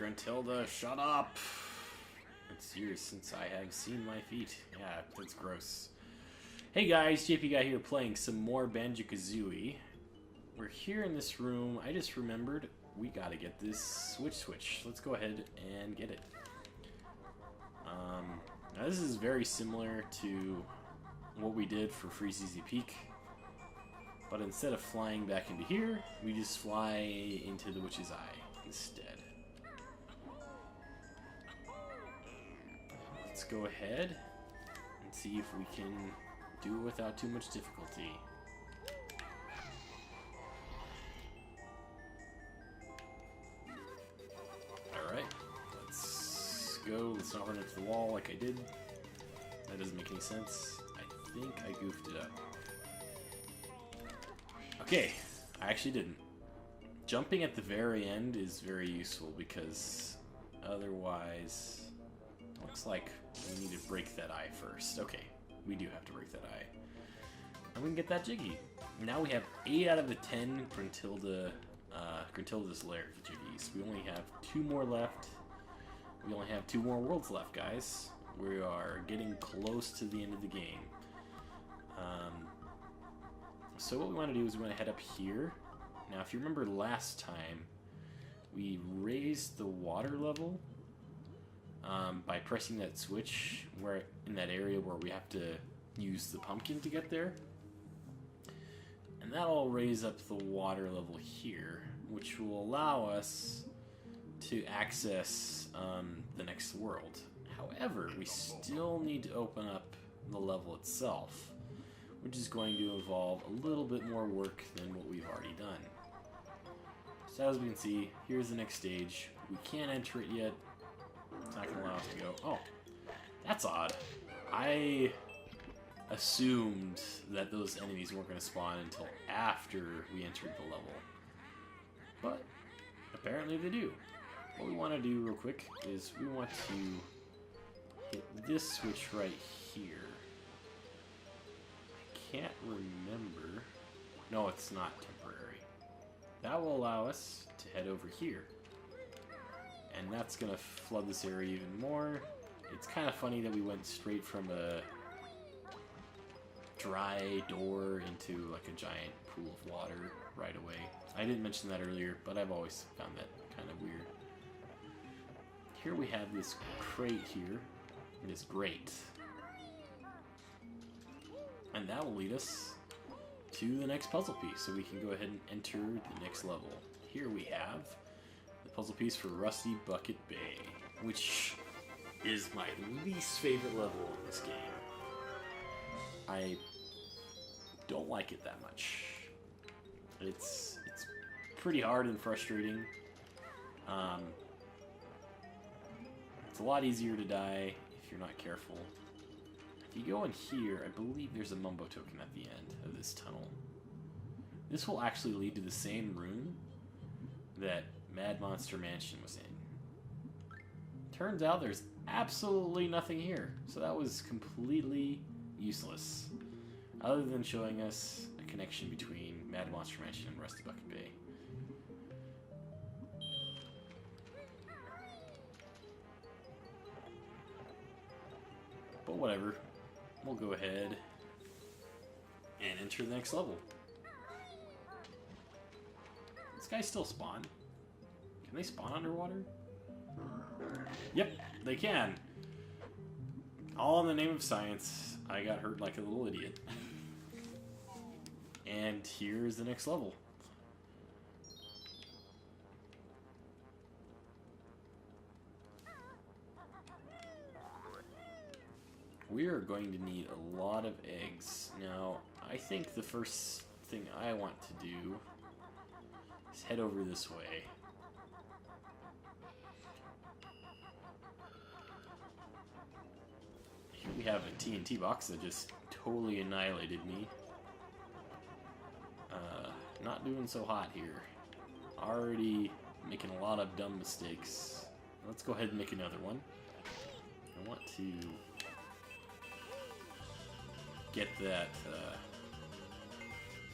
Gruntilda, shut up! It's years since I have seen my feet. Yeah, that's gross. Hey guys, JP Guy here playing some more Banjo-Kazooie. We're here in this room. I just remembered we gotta get this switch. Let's go ahead and get it. Now this is very similar to what we did for Freeze Easy Peak. But instead of flying back into here, we just fly into the Witch's Eye instead. Let's go ahead and see if we can do it without too much difficulty. Alright, let's go. Let's not run into the wall like I did. That doesn't make any sense. I think I goofed it up. Okay, I actually didn't. Jumping at the very end is very useful because otherwise, looks like we need to break that eye first. Okay, we do have to break that eye. And we can get that Jiggy. Now we have 8 out of the 10 Gruntilda's Lair Jiggies. We only have 2 more left. We only have 2 more worlds left, guys. We are getting close to the end of the game. So what we want to do is we want to head up here. Now, if you remember last time, we raised the water level by pressing that switch where in that area where we have to use the pumpkin to get there. And that'll raise up the water level here, which will allow us to access the next world. However, we still need to open up the level itself, which is going to involve a little bit more work than what we've already done. So as we can see, here's the next stage. We can't enter it yet. It's not going to allow us to go. Oh, that's odd. I assumed that those enemies weren't going to spawn until after we entered the level. But apparently they do. What we want to do real quick is we want to hit this switch right here. Can't remember. No, it's not temporary. That will allow us to head over here. And that's going to flood this area even more. It's kind of funny that we went straight from a dry door into like a giant pool of water right away. I didn't mention that earlier, but I've always found that kind of weird. Here we have this crate here. This grate. And that will lead us to the next puzzle piece, so we can go ahead and enter the next level. Here we have the puzzle piece for Rusty Bucket Bay, which is my least favorite level in this game. I don't like it that much. It's pretty hard and frustrating. It's a lot easier to die if you're not careful. If you go in here, I believe there's a Mumbo token at the end of this tunnel. This will actually lead to the same room that Mad Monster Mansion was in. Turns out there's absolutely nothing here, so that was completely useless, other than showing us a connection between Mad Monster Mansion and Rusty Bucket Bay. But whatever. We'll go ahead and enter the next level. This guy still spawn? Can they spawn underwater? Yep, they can. All in the name of science. I got hurt like a little idiot. And here's the next level. We are going to need a lot of eggs. Now, I think the first thing I want to do is head over this way. Here we have a TNT box that just totally annihilated me. Not doing so hot here. Already making a lot of dumb mistakes. Let's go ahead and make another one. I want to get that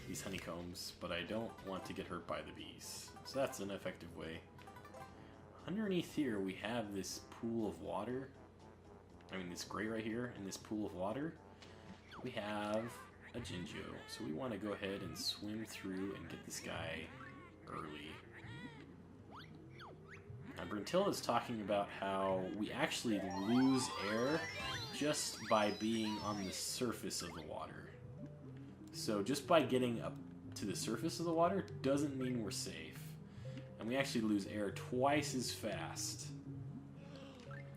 these honeycombs, but I don't want to get hurt by the bees. So that's an effective way. underneath here we have this pool of water. I mean, this gray right here, in this pool of water, we have a Jinjo. So we want to go ahead and swim through and get this guy early. Now, Brintilla's talking about how we actually lose air just by being on the surface of the water. So just by getting up to the surface of the water doesn't mean we're safe. And we actually lose air twice as fast.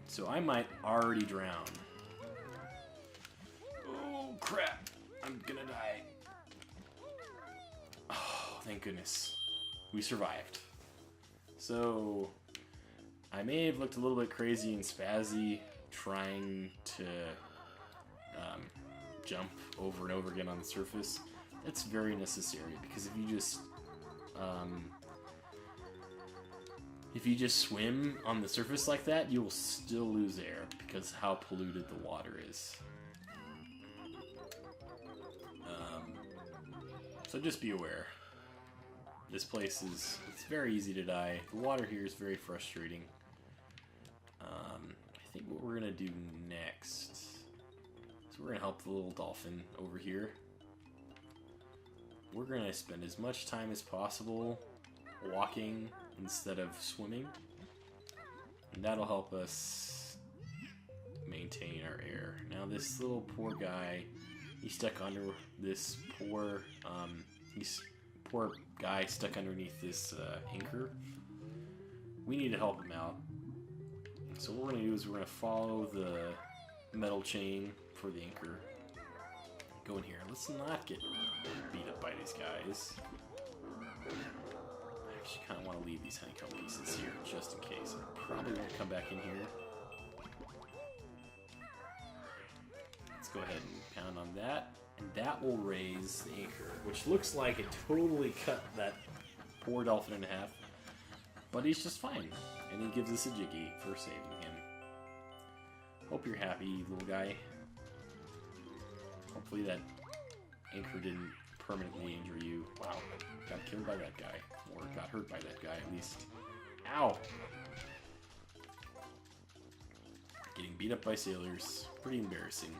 So I might already drown. Oh, crap. I'm gonna die. Oh, thank goodness. We survived. So I may have looked a little bit crazy and spazzy trying to jump over and over again on the surface. That's very necessary, because if you just swim on the surface like that, you will still lose air because how polluted the water is. So just be aware. This place it's very easy to die. The water here is very frustrating. I think what we're gonna do next is we're gonna help the little dolphin over here. We're gonna spend as much time as possible walking instead of swimming, and that'll help us maintain our air. Now this little poor guy, he's stuck under this poor guy stuck underneath this anchor. We need to help him out. So what we're going to do is we're going to follow the metal chain for the anchor. Go in here. Let's not get beat up by these guys. I actually kind of want to leave these honeycomb pieces here just in case. I probably won't come back in here. Let's go ahead and pound on that. And that will raise the anchor, which looks like it totally cut that poor dolphin in half. But he's just fine. And he gives us a jiggy for saving him. Hope you're happy, little guy. Hopefully that anchor didn't permanently injure you. Wow, got killed by that guy. Or got hurt by that guy, at least. Ow! Getting beat up by sailors. Pretty embarrassing.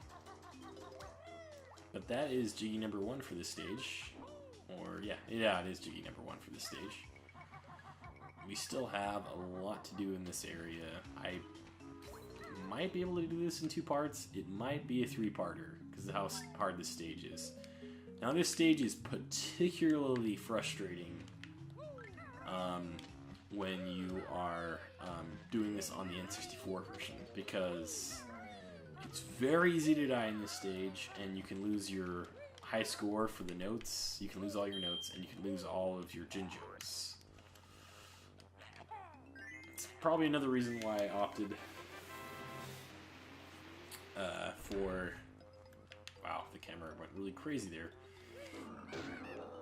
But that is Jiggy number 1 for this stage. Or, yeah, it is Jiggy number 1 for this stage. We still have a lot to do in this area. I might be able to do this in 2 parts. It might be a 3-parter, because of how hard this stage is. Now, this stage is particularly frustrating when you are doing this on the N64 version, because it's very easy to die in this stage, and you can lose your high score for the notes, you can lose all your notes, and you can lose all of your Jinjos. It's probably another reason why I opted for... Wow, the camera went really crazy there.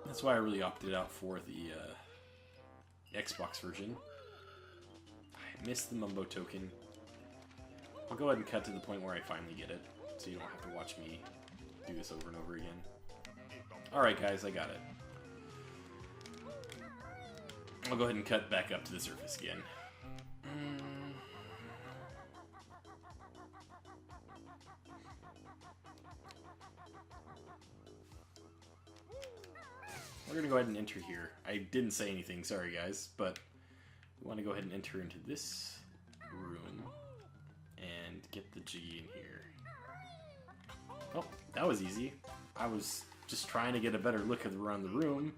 That's why I really opted out for the Xbox version. I missed the Mumbo token. I'll go ahead and cut to the point where I finally get it, so you don't have to watch me do this over and over again. Alright guys, I got it. I'll go ahead and cut back up to the surface again. We're going to go ahead and enter here. I didn't say anything, sorry guys, but we want to go ahead and enter into this room and get the G in here. Oh, that was easy. I was just trying to get a better look around the room.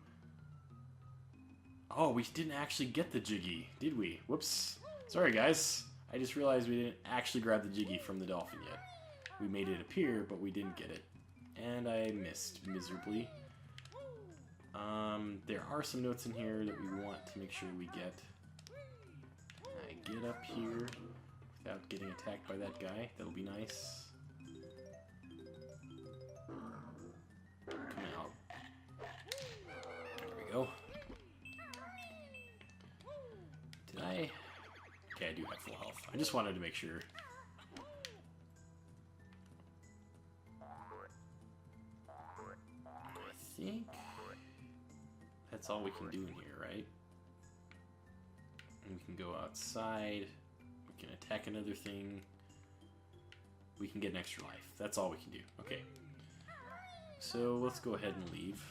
Oh, we didn't actually get the Jiggy, did we? Whoops. Sorry guys. I just realized we didn't actually grab the Jiggy from the dolphin yet. We made it appear, but we didn't get it. And I missed miserably. There are some notes in here that we want to make sure we get. I get up here without getting attacked by that guy. That'll be nice. Come out. There we go. Did I? Okay, I do have full health. I just wanted to make sure. I think that's all we can do in here, right? And we can go outside. We can attack another thing. We can get an extra life. That's all we can do. Okay. So let's go ahead and leave.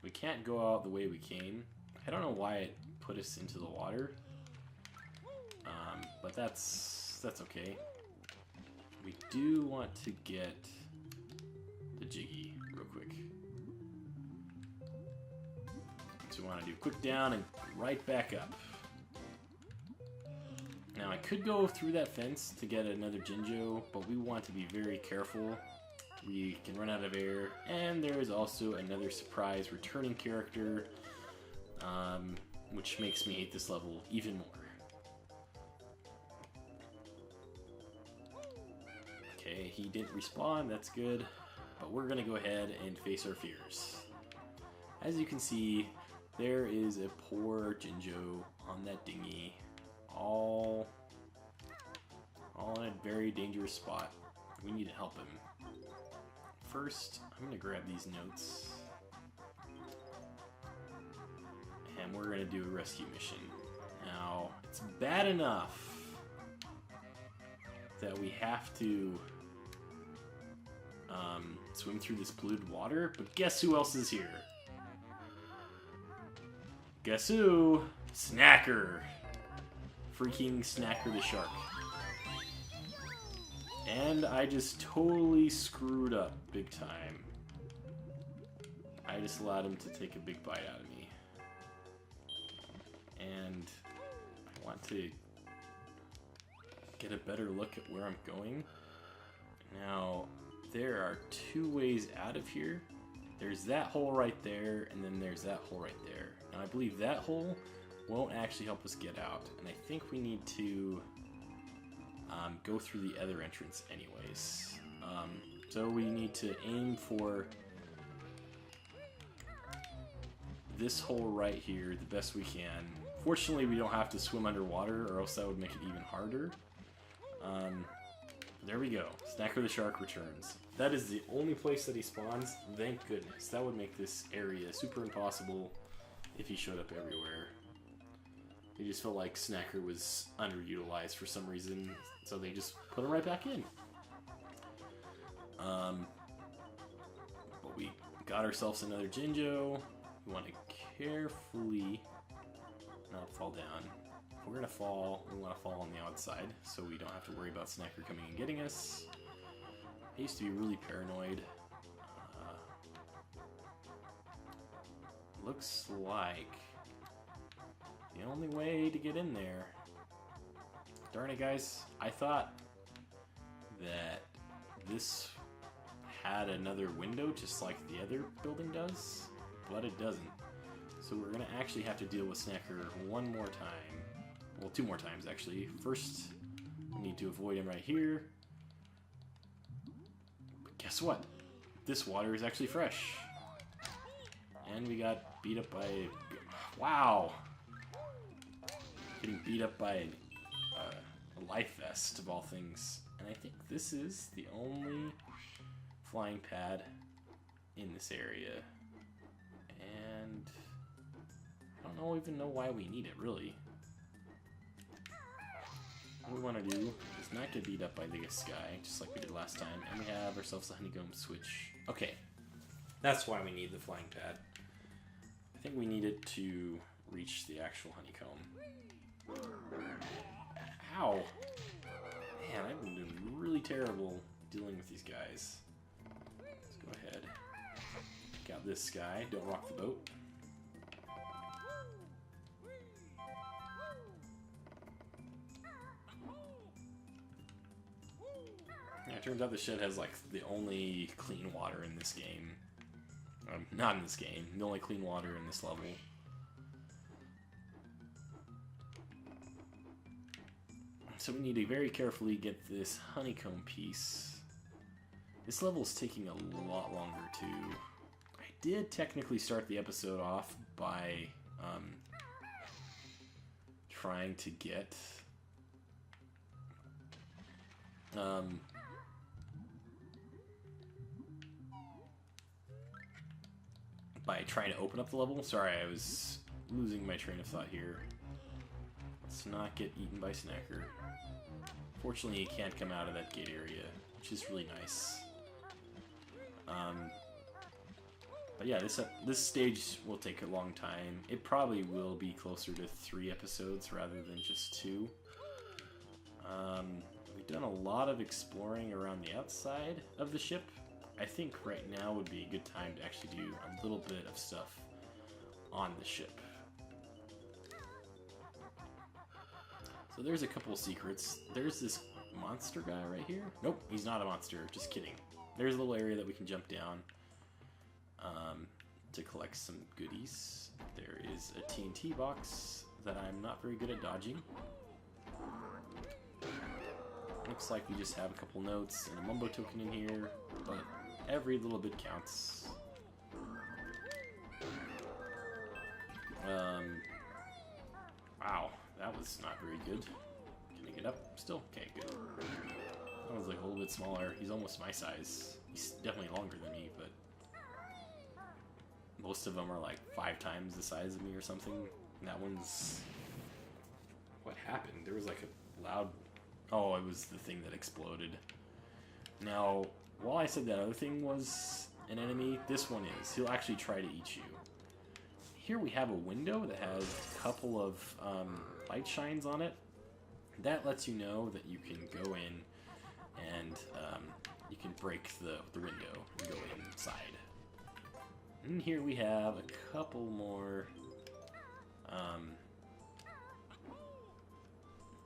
We can't go out the way we came. I don't know why it put us into the water. But that's okay. We do want to get the Jiggy real quick. So we want to do quick down and right back up. Now I could go through that fence to get another Jinjo, but we want to be very careful. We can run out of air, and there is also another surprise returning character, which makes me hate this level even more. Okay, he didn't respawn, that's good, but we're gonna go ahead and face our fears. As you can see, there is a poor Jinjo on that dinghy, all in a very dangerous spot. We need to help him. First, I'm gonna grab these notes, and we're gonna do a rescue mission. Now, it's bad enough that we have to swim through this polluted water, but guess who else is here? Guess who? Snacker! Freaking Snacker the shark. And I just totally screwed up big time. I just allowed him to take a big bite out of me. And I want to get a better look at where I'm going. Now, there are two ways out of here. There's that hole right there, and then there's that hole right there. Now, I believe that hole won't actually help us get out, and I think we need to go through the other entrance anyways. So we need to aim for this hole right here the best we can. Fortunately, we don't have to swim underwater, or else that would make it even harder. There we go. Snacker the shark returns. That is the only place that he spawns. Thank goodness. That would make this area super impossible if he showed up everywhere. They just felt like Snacker was underutilized for some reason, so they just put him right back in. But we got ourselves another Jinjo. We want to carefully not fall down. If we're gonna fall, we want to fall on the outside, so we don't have to worry about Snacker coming and getting us. I used to be really paranoid. Looks like the only way to get in there. Darn it, guys. I thought that this had another window just like the other building does, but it doesn't. So we're gonna actually have to deal with Snacker one more time. Well, two more times, actually. First, we need to avoid him right here. But guess what? This water is actually fresh. And we got beat up by... Wow! Getting beat up by a life vest, of all things. And I think this is the only flying pad in this area. And I don't even know why we need it, really. What we want to do is not get beat up by this guy, just like we did last time, and we have ourselves a honeycomb switch. Okay, that's why we need the flying pad. I think we need it to reach the actual honeycomb. Ow! Man, I've been doing really terrible dealing with these guys. Let's go ahead. Take out this guy. Don't rock the boat. Yeah, it turns out the shed has like the only clean water in this game. Not in this game. The only clean water in this level. So we need to very carefully get this honeycomb piece. This level is taking a lot longer too. I did technically start the episode off by trying to get by trying to open up the level. Sorry, I was losing my train of thought here. Let's not get eaten by Snacker. Fortunately, he can't come out of that gate area, which is really nice. But yeah, this stage will take a long time. It probably will be closer to 3 episodes rather than just 2. We've done a lot of exploring around the outside of the ship. I think right now would be a good time to actually do a little bit of stuff on the ship. So there's a couple secrets. There's this monster guy right here. Nope, he's not a monster, just kidding. There's a little area that we can jump down to collect some goodies. There is a TNT box that I'm not very good at dodging. Looks like we just have a couple notes and a mumbo token in here, but every little bit counts. Wow, that was not very good. Can I get up still? Okay, good. That was like a little bit smaller. He's almost my size. He's definitely longer than me, but most of them are like 5 times the size of me or something. And that one's... What happened? There was like a loud... Oh, it was the thing that exploded. Now, while I said that other thing was an enemy, this one is. He'll actually try to eat you. Here we have a window that has a couple of light shines on it. That lets you know that you can go in and you can break the window and go inside. And here we have a couple more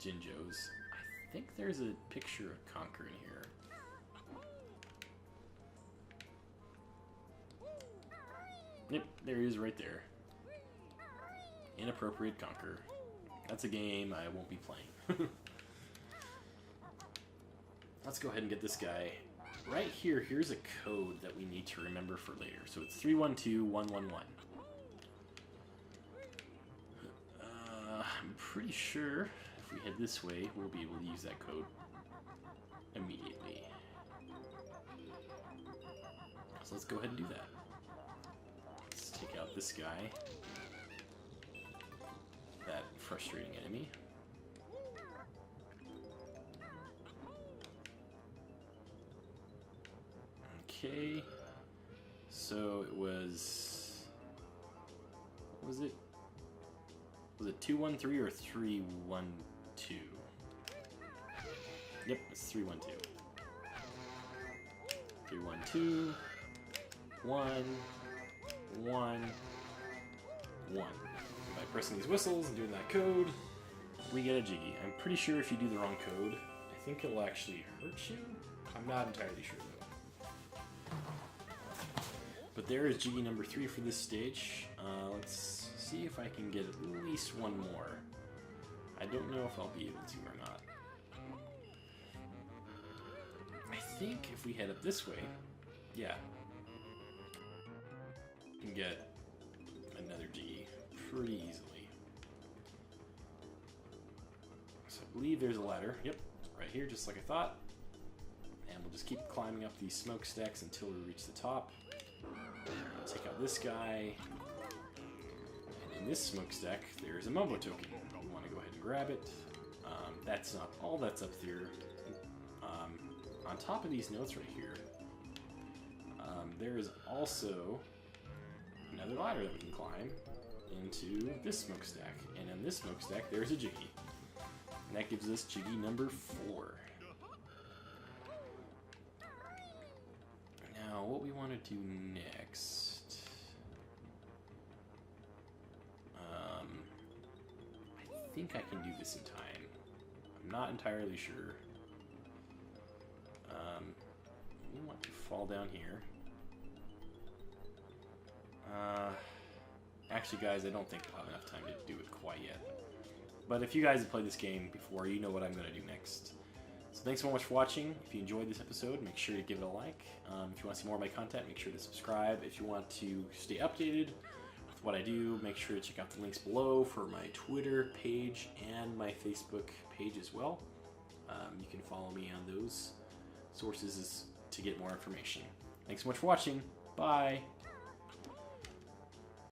Jinjos. I think there's a picture of Conker in here. Yep, there he is right there. Inappropriate Conker. That's a game I won't be playing. Let's go ahead and get this guy. Right here, here's a code that we need to remember for later. So it's 312111. I'm pretty sure if we head this way, we'll be able to use that code immediately. So let's go ahead and do that. Let's take out this guy. That frustrating enemy. Okay, so it was, what was it? Was it 213 or 312? Yep, it's 312. 312, 1, 1, 1. By pressing these whistles and doing that code, we get a Jiggy. I'm pretty sure if you do the wrong code, I think it'll actually hurt you. I'm not entirely sure though. But there is Jiggy number 3 for this stage. Let's see if I can get at least one more. I don't know if I'll be able to or not. I think if we head up this way, yeah, we can get another Jiggy pretty easily. So I believe there's a ladder. Yep, right here, just like I thought. And we'll just keep climbing up these smokestacks until we reach the top. Take out this guy, and in this smokestack, there's a Mumbo token. You want to go ahead and grab it. That's not all that's up there. On top of these notes right here, there is also another ladder that we can climb into this smokestack. And in this smokestack, there's a Jiggy. And that gives us Jiggy number 4. Now, what we want to do next... I think I can do this in time. I'm not entirely sure. We want to fall down here. Actually, guys, I don't think we'll have enough time to do it quite yet. But if you guys have played this game before, you know what I'm going to do next. So thanks so much for watching. If you enjoyed this episode, make sure to give it a like. If you want to see more of my content, make sure to subscribe. If you want to stay updated with what I do, make sure to check out the links below for my Twitter page and my Facebook page as well. You can follow me on those sources to get more information. Thanks so much for watching. Bye!